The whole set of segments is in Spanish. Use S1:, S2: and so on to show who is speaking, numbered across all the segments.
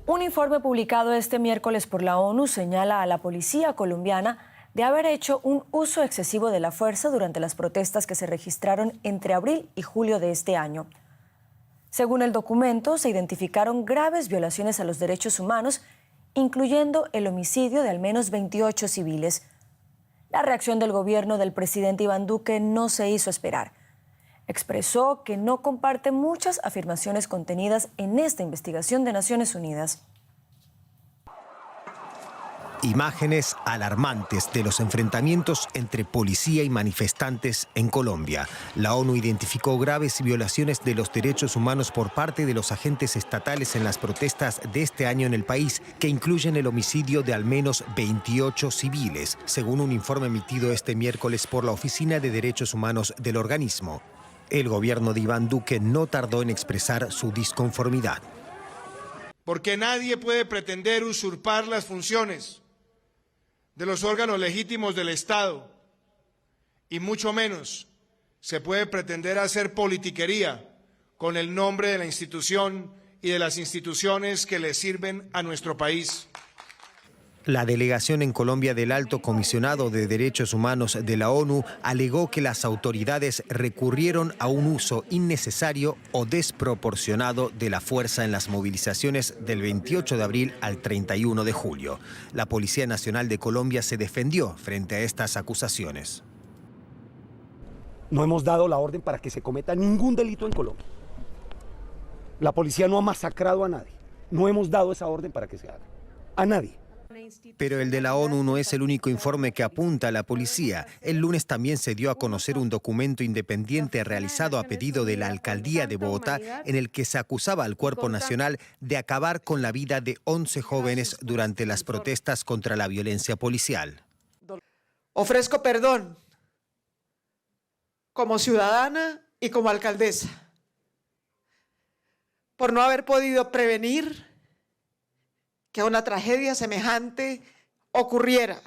S1: Un informe publicado este miércoles por la ONU señala a la policía colombiana de haber hecho un uso excesivo de la fuerza durante las protestas que se registraron entre abril y julio de este año. Según el documento, se identificaron graves violaciones a los derechos humanos, incluyendo el homicidio de al menos 28 civiles. La reacción del gobierno del presidente Iván Duque no se hizo esperar. Expresó que no comparte muchas afirmaciones contenidas en esta investigación de Naciones Unidas.
S2: Imágenes alarmantes de los enfrentamientos entre policía y manifestantes en Colombia. La ONU identificó graves violaciones de los derechos humanos por parte de los agentes estatales en las protestas de este año en el país, que incluyen el homicidio de al menos 28 civiles, según un informe emitido este miércoles por la Oficina de Derechos Humanos del organismo. El gobierno de Iván Duque no tardó en expresar su disconformidad.
S3: Porque nadie puede pretender usurpar las funciones de los órganos legítimos del Estado, y mucho menos se puede pretender hacer politiquería con el nombre de la institución y de las instituciones que le sirven a nuestro país.
S2: La delegación en Colombia del Alto Comisionado de Derechos Humanos de la ONU alegó que las autoridades recurrieron a un uso innecesario o desproporcionado de la fuerza en las movilizaciones del 28 de abril al 31 de julio. La Policía Nacional de Colombia se defendió frente a estas acusaciones.
S4: No hemos dado la orden para que se cometa ningún delito en Colombia. La policía no ha masacrado a nadie. No hemos dado esa orden para que se haga. A nadie.
S2: Pero el de la ONU no es el único informe que apunta a la policía. El lunes también se dio a conocer un documento independiente realizado a pedido de la alcaldía de Bogotá, en el que se acusaba al Cuerpo Nacional de acabar con la vida de 11 jóvenes durante las protestas contra la violencia policial.
S5: Ofrezco perdón como ciudadana y como alcaldesa por no haber podido prevenir que una tragedia semejante ocurriera.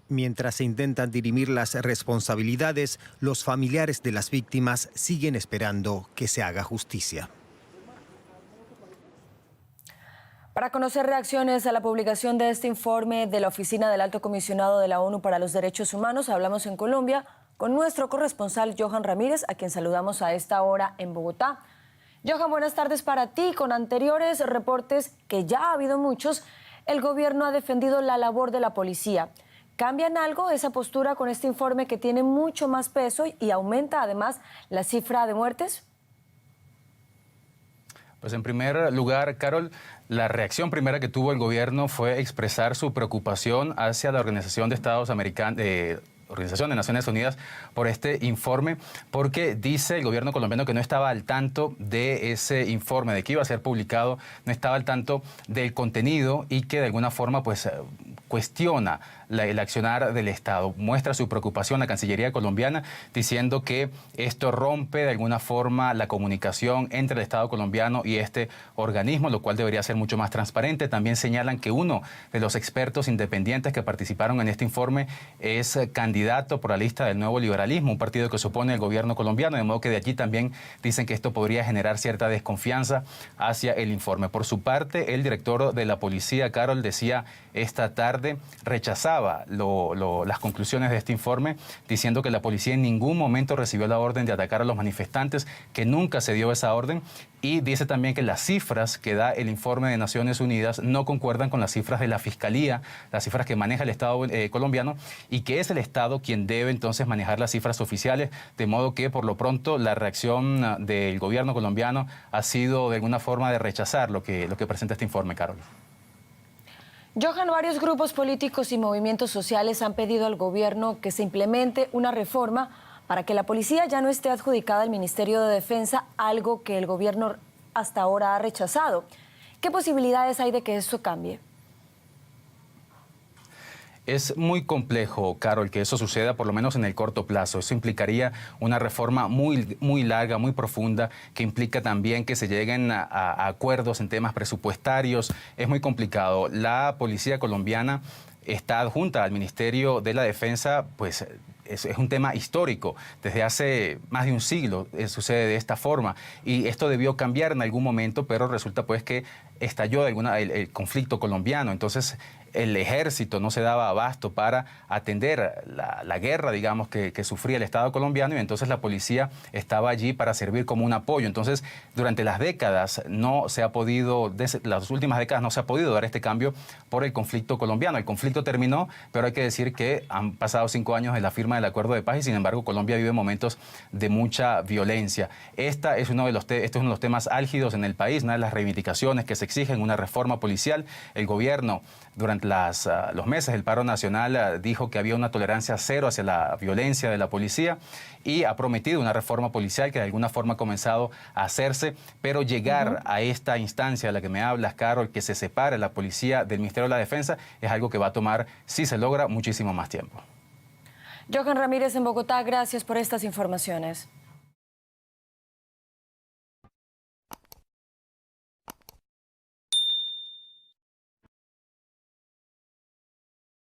S2: Mientras se intentan dirimir las responsabilidades, los familiares de las víctimas siguen esperando que se haga justicia.
S1: Para conocer reacciones a la publicación de este informe de la Oficina del Alto Comisionado de la ONU para los Derechos Humanos, hablamos en Colombia con nuestro corresponsal Johan Ramírez, a quien saludamos a esta hora en Bogotá. Johan, buenas tardes para ti. Con anteriores reportes, que ya ha habido muchos, el gobierno ha defendido la labor de la policía. ¿Cambia en algo esa postura con este informe que tiene mucho más peso y aumenta además la cifra de muertes?
S6: Pues en primer lugar, Carol, la reacción primera que tuvo el gobierno fue expresar su preocupación hacia la Organización de Estados Americanos, Organización de Naciones Unidas, por este informe, porque dice el gobierno colombiano que no estaba al tanto de ese informe, de que iba a ser publicado, no estaba al tanto del contenido y que de alguna forma pues cuestiona el accionar del Estado. Muestra su preocupación la Cancillería colombiana diciendo que esto rompe de alguna forma la comunicación entre el Estado colombiano y este organismo, lo cual debería ser mucho más transparente. También señalan que uno de los expertos independientes que participaron en este informe es candidato por la lista del Nuevo Liberalismo, un partido que se opone al gobierno colombiano, de modo que de allí también dicen que esto podría generar cierta desconfianza hacia el informe. Por su parte, el director de la policía, Carol, decía esta tarde, rechazaba las conclusiones de este informe, diciendo que la policía en ningún momento recibió la orden de atacar a los manifestantes, que nunca se dio esa orden, y dice también que las cifras que da el informe de Naciones Unidas no concuerdan con las cifras de la Fiscalía, las cifras que maneja el Estado colombiano, y que es el Estado quien debe entonces manejar las cifras oficiales, de modo que por lo pronto la reacción del gobierno colombiano ha sido de alguna forma de rechazar lo que presenta este informe, Carol.
S1: Johan, varios grupos políticos y movimientos sociales han pedido al gobierno que se implemente una reforma para que la policía ya no esté adjudicada al Ministerio de Defensa, algo que el gobierno hasta ahora ha rechazado. ¿Qué posibilidades hay de que esto cambie?
S6: Es muy complejo, Carol, que eso suceda, por lo menos en el corto plazo. Eso implicaría una reforma muy larga, muy profunda, que implica también que se lleguen a acuerdos en temas presupuestarios. Es muy complicado. La policía colombiana está adjunta al Ministerio de la Defensa, pues es un tema histórico. Desde hace más de un siglo sucede de esta forma y esto debió cambiar en algún momento, pero resulta pues que estalló el conflicto colombiano. Entonces, el ejército no se daba abasto para atender la guerra, digamos, que sufría el Estado colombiano, y entonces la policía estaba allí para servir como un apoyo. Entonces, durante las décadas las últimas décadas no se ha podido dar este cambio por el conflicto colombiano. El conflicto terminó, pero hay que decir que han pasado 5 años de la firma del acuerdo de paz y, sin embargo, Colombia vive momentos de mucha violencia. Este es uno de los temas álgidos en el país, una de las reivindicaciones que se exigen, una reforma policial. El gobierno, durante los meses del paro nacional, dijo que había una tolerancia cero hacia la violencia de la policía y ha prometido una reforma policial que de alguna forma ha comenzado a hacerse, pero llegar a esta instancia a la que me hablas, Carol, que se separe la policía del Ministerio de la Defensa, es algo que va a tomar, si se logra, muchísimo más tiempo.
S1: Johan Ramírez en Bogotá, gracias por estas informaciones.